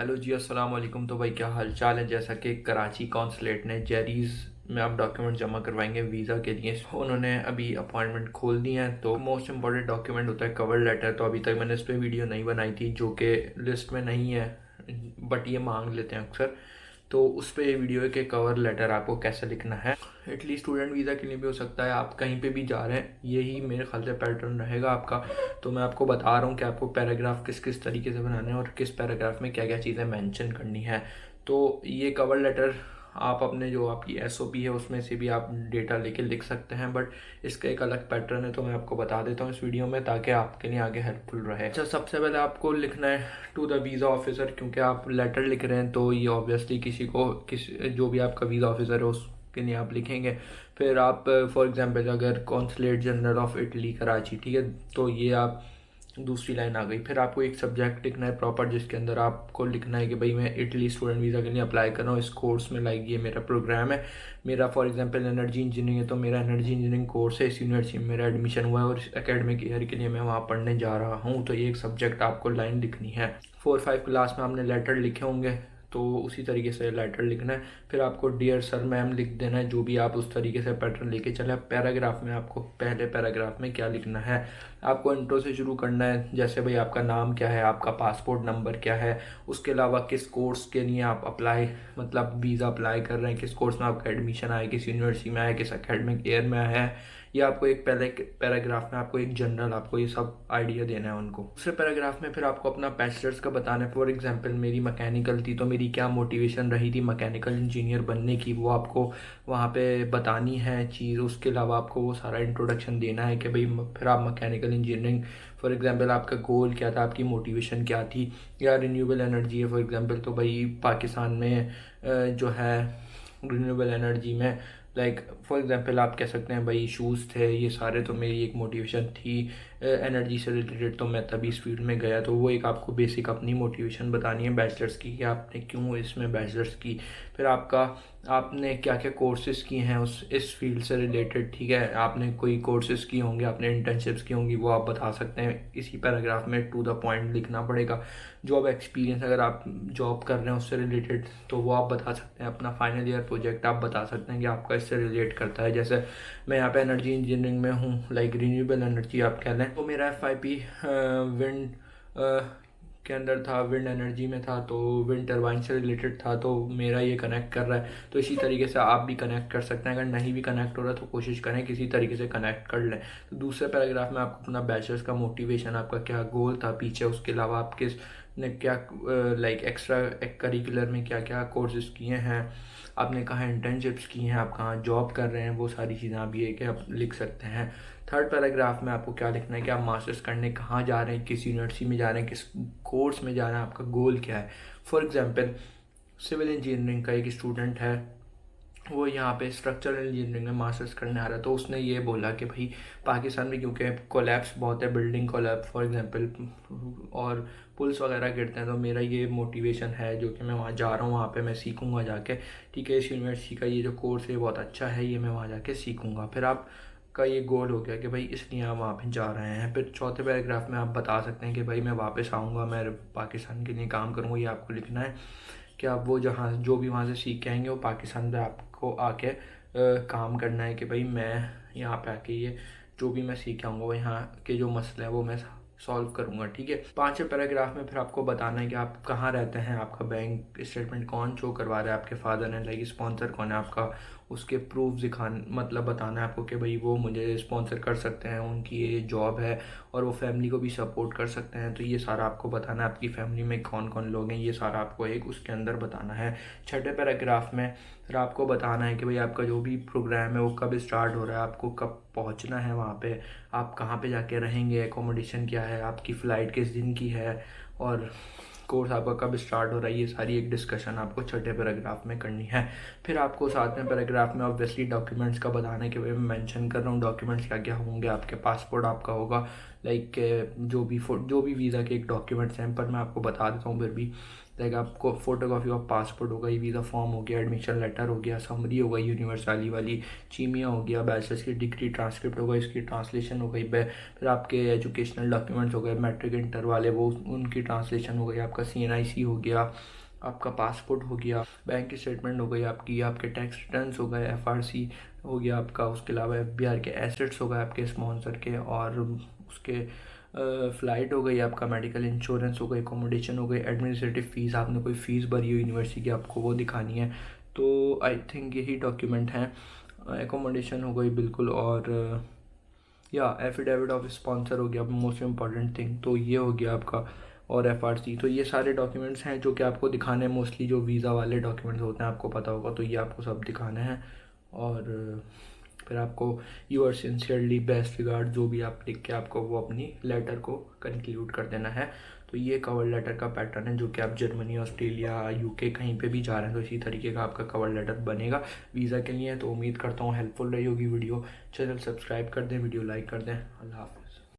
Hello जी, अस्सलाम वालेकुम। तो भाई क्या हाल चाल है। जैसा कि कराची कॉन्सुलेट ने जेरीज में आप डॉक्यूमेंट जमा करवाएंगे वीज़ा के लिए, उन्होंने अभी अपॉइंटमेंट खोल दी है। तो मोस्ट इंपॉर्टेंट डॉक्यूमेंट होता है कवर लेटर। तो अभी तक मैंने इस पर वीडियो नहीं बनाई थी, जो कि लिस्ट में नहीं है, बट ये मांग लेते हैं अक्सर। तो उस पर ये वीडियो है कि कवर लेटर आपको कैसे लिखना है। इटली स्टूडेंट वीज़ा के लिए भी हो सकता है, आप कहीं पे भी जा रहे हैं, यही मेरे ख्याल से पैटर्न रहेगा आपका। तो मैं आपको बता रहा हूँ कि आपको पैराग्राफ किस किस तरीके से बनाने हैं और किस पैराग्राफ में क्या क्या चीज़ें मेंशन करनी है। तो ये कवर लेटर आप अपने जो आपकी एसओपी है उसमें से भी आप डेटा लेके लिख सकते हैं, बट इसका एक अलग पैटर्न है। तो मैं आपको बता देता हूँ इस वीडियो में, ताकि आपके लिए आगे हेल्पफुल रहे। अच्छा, सबसे पहले आपको लिखना है टू द वीज़ा ऑफिसर, क्योंकि आप लेटर लिख रहे हैं तो ये ऑब्वियसली किसी जो भी आपका वीज़ा ऑफिसर है उसके लिए आप लिखेंगे। फिर आप फॉर एग्जांपल अगर consulate general of Italy Karachi, ठीक है, तो ये आप दूसरी लाइन आ गई। फिर आपको एक सब्जेक्ट लिखना है प्रॉपर, जिसके अंदर आपको लिखना है कि भाई मैं इटली स्टूडेंट वीज़ा के लिए अप्लाई कर रहा हूँ इस कोर्स में, लाइक ये मेरा प्रोग्राम है। मेरा फॉर एग्जांपल एनर्जी इंजीनियरिंग है, तो मेरा एनर्जी इंजीनियरिंग कोर्स है, इस यूनिवर्सिटी में मेरा एडमिशन हुआ है और इस एकेडमिक ईयर के लिए मैं वहाँ पढ़ने जा रहा हूँ। तो ये एक सब्जेक्ट आपको लाइन लिखनी है। 4-5 क्लास में आपने लेटर लिखे होंगे, तो उसी तरीके से लेटर लिखना है। फिर आपको डियर सर मैम लिख देना है, जो भी आप उस तरीके से पैटर्न लेके चले। पैराग्राफ में आपको पहले पैराग्राफ में क्या लिखना है, आपको इंट्रो से शुरू करना है। जैसे भाई आपका नाम क्या है, आपका पासपोर्ट नंबर क्या है, उसके अलावा किस कोर्स के लिए आप अप्लाई मतलब वीज़ा अप्लाई कर रहे हैं, किस कोर्स में आपका एडमिशन आया, किस यूनिवर्सिटी में आया, किस एकेडमिक ईयर में आया है। ये आपको एक पहले पैराग्राफ में आपको एक जनरल आपको ये सब आइडिया देना है उनको। दूसरे पैराग्राफ में फिर आपको अपना बैचलर्स का बताना है। फॉर एग्जांपल मेरी मैकेनिकल थी, तो मेरी क्या मोटिवेशन रही थी मैकेनिकल इंजीनियर बनने की, वो आपको वहाँ पे बतानी है चीज़। उसके अलावा आपको वो सारा इंट्रोडक्शन देना है कि भाई फिर आप मैकेनिकल इंजीनियरिंग, फॉर एग्जांपल आपका गोल क्या था, आपकी मोटिवेशन क्या थी। या रिन्यूएबल एनर्जी है फॉर एग्जांपल, तो भाई पाकिस्तान में जो है रिन्यूएबल एनर्जी में, लाइक फॉर एग्जांपल आप कह सकते हैं भाई इशूज़ थे ये सारे, तो मेरी एक मोटिवेशन थी एनर्जी से रिलेटेड, तो मैं तभी इस फील्ड में गया। तो वो एक आपको बेसिक अपनी मोटिवेशन बतानी है बैचलर्स की, कि आपने क्यों इसमें बैचलर्स की। फिर आपने क्या क्या कोर्सेज़ किए हैं उस इस फील्ड से रिलेटेड, ठीक है, आपने कोई कोर्सेज़ किए होंगे, आपने इंटर्नशिप्स की होंगी, वो आप बता सकते हैं। इसी पैराग्राफ में टू द पॉइंट लिखना पड़ेगा। जॉब एक्सपीरियंस अगर आप जॉब कर रहे हैं उससे रिलेटेड, तो वो आप बता सकते हैं। अपना फाइनल ईयर प्रोजेक्ट आप बता सकते हैं कि आपका इससे रिलेट करता है। जैसे मैं यहाँ पे एनर्जी इंजीनियरिंग में हूँ, लाइक रिन्यूएबल एनर्जी आप कह लें, तो मेरा एफआईपी विंड के अंदर था, विंड एनर्जी में था, तो विंड टरबाइन से रिलेटेड था, तो मेरा ये कनेक्ट कर रहा है। तो इसी तरीके से आप भी कनेक्ट कर सकते हैं। अगर नहीं भी कनेक्ट हो रहा तो कोशिश करें किसी तरीके से कनेक्ट कर लें। तो दूसरे पैराग्राफ में आपको अपना बैचलर्स का मोटिवेशन, आपका क्या गोल था पीछे, उसके अलावा आप किस ने क्या लाइक एक्स्ट्रा करिकुलर में क्या क्या कोर्सेज किए हैं, आपने कहाँ इंटर्नशिप्स की हैं, आप कहाँ जॉब कर रहे हैं, वो सारी चीज़ें आप ये कि आप लिख सकते हैं। थर्ड पैराग्राफ में आपको क्या लिखना है कि आप मास्टर्स करने कहाँ जा रहे हैं, किस यूनिवर्सिटी में जा रहे हैं, किस कोर्स में जा रहे हैं, आपका गोल क्या है। फॉर एग्जांपल सिविल इंजीनियरिंग का एक स्टूडेंट है, वो यहाँ पे स्ट्रक्चरल इंजीनियरिंग में मास्टर्स करने आ रहा है, तो उसने ये बोला कि भाई पाकिस्तान में क्योंकि कोलैप्स बहुत है, बिल्डिंग कोलैप्स फॉर एग्जांपल, और पुल्स वगैरह गिरते हैं, तो मेरा ये मोटिवेशन है जो कि मैं वहाँ जा रहा हूँ, वहाँ पे मैं सीखूंगा जाके, ठीक है, इस यूनिवर्सिटी का ये जो कोर्स है बहुत अच्छा है, ये मैं वहाँ जाके सीखूंगा। फिर आप का ये गोल हो गया कि भाई इसलिए आप वहाँ पे जा रहे हैं। फिर चौथे पैराग्राफ में आप बता सकते हैं कि भाई मैं वापस आऊँगा, मैं पाकिस्तान के लिए काम करूँगा, ये आपको लिखना है कि आप वो जहाँ जो भी वहाँ से सीख के आएंगे वो पाकिस्तान में आपको आके काम करना है, कि भाई मैं यहाँ पे आके ये जो भी मैं सीख के आऊँगा वो यहाँ के जो मसले हैं वो मैं सॉल्व करूँगा, ठीक है। पांचवें पैराग्राफ में फिर आपको बताना है कि आप कहाँ रहते हैं, आपका बैंक स्टेटमेंट कौन शो करवा रहा है, आपके फादर हैं, लाइक स्पॉन्सर कौन है आपका, उसके प्रूफ दिखान मतलब बताना है आपको कि भाई वो मुझे स्पॉन्सर कर सकते हैं, उनकी ये जॉब है और वो फैमिली को भी सपोर्ट कर सकते हैं। तो ये सारा आपको बताना है, आपकी फैमिली में कौन कौन लोग हैं, ये सारा आपको एक उसके अंदर बताना है। छठे पैराग्राफ में फिर आपको बताना है कि भाई आपका जो भी प्रोग्राम है वो कब स्टार्ट हो रहा है, आपको कब पहुंचना है वहाँ पे, आप कहाँ पे जाके रहेंगे, एकोमोडेशन क्या है, आपकी फ़्लाइट किस दिन की है, और कोर्स आपका कब स्टार्ट हो रहा है, ये सारी एक डिस्कशन आपको छठे पैराग्राफ में करनी है। फिर आपको सातवें पैराग्राफ में ऑब्वियसली डॉक्यूमेंट्स का बताना है कि भाई मैं मेंशन कर रहा हूँ डॉक्यूमेंट्स क्या क्या होंगे। आपके पासपोर्ट आपका होगा, लाइक जो भी वीज़ा के एक डॉक्यूमेंट्स हैं, पर मैं आपको बता देता हूँ फिर भी, लाइक आपको फोटोकॉपी ऑफ पासपोर्ट हो गई, वीज़ा फॉर्म हो गया, एडमिशन लेटर हो गया, समरी हो गई यूनिवर्सिटी वाली, चीमिया हो गया, बैचलर्स की डिग्री ट्रांसक्रिप्ट हो गई, इसकी ट्रांसलेशन हो गई, फिर आपके एजुकेशनल डॉक्यूमेंट्स हो गए, मैट्रिक इंटर वाले वो उनकी ट्रांसलेशन हो गई, आपका CNIC हो गया, आपका पासपोर्ट हो गया, बैंक की स्टेटमेंट हो गई आपकी, आपके टैक्स रिटर्न्स हो गए, FRC हो गया आपका, उसके अलावा FBR के एसेट्स हो गए आपके स्पॉन्सर के, और उसके फ़्लाइट हो गई, आपका मेडिकल इंश्योरेंस हो गई, एकोमोडेशन हो गई, एडमिनिस्ट्रेटिव फ़ीस, आपने कोई फ़ीस भरी हो यूनिवर्सिटी की आपको वो दिखानी है। तो आई थिंक यही डॉक्यूमेंट हैं। एकोमोडेशन हो गई बिल्कुल, और या एफिडेविट ऑफ स्पॉन्सर हो गया मोस्ट इम्पॉर्टेंट थिंग, तो ये हो गया आपका, और FRC। तो ये सारे डॉक्यूमेंट्स हैं जो कि आपको दिखाने हैं। मोस्टली जो वीज़ा वाले डॉक्यूमेंट्स होते हैं आपको पता होगा, तो ये आपको सब दिखाने हैं। और फिर आपको यूर सिंसियरली बेस्ट रिगार्ड जो भी आप लिख के आपको वो अपनी लेटर को कंक्लूड कर देना है। तो ये कवर लेटर का पैटर्न है जो कि आप जर्मनी, ऑस्ट्रेलिया, UK कहीं पे भी जा रहे हैं तो इसी तरीके का आपका कवर लेटर बनेगा वीज़ा के लिए। तो उम्मीद करता हूँ हेल्पफुल रही होगी वीडियो। चैनल सब्सक्राइब कर दें, वीडियो लाइक कर दें। अल्लाह हाफ़िज़।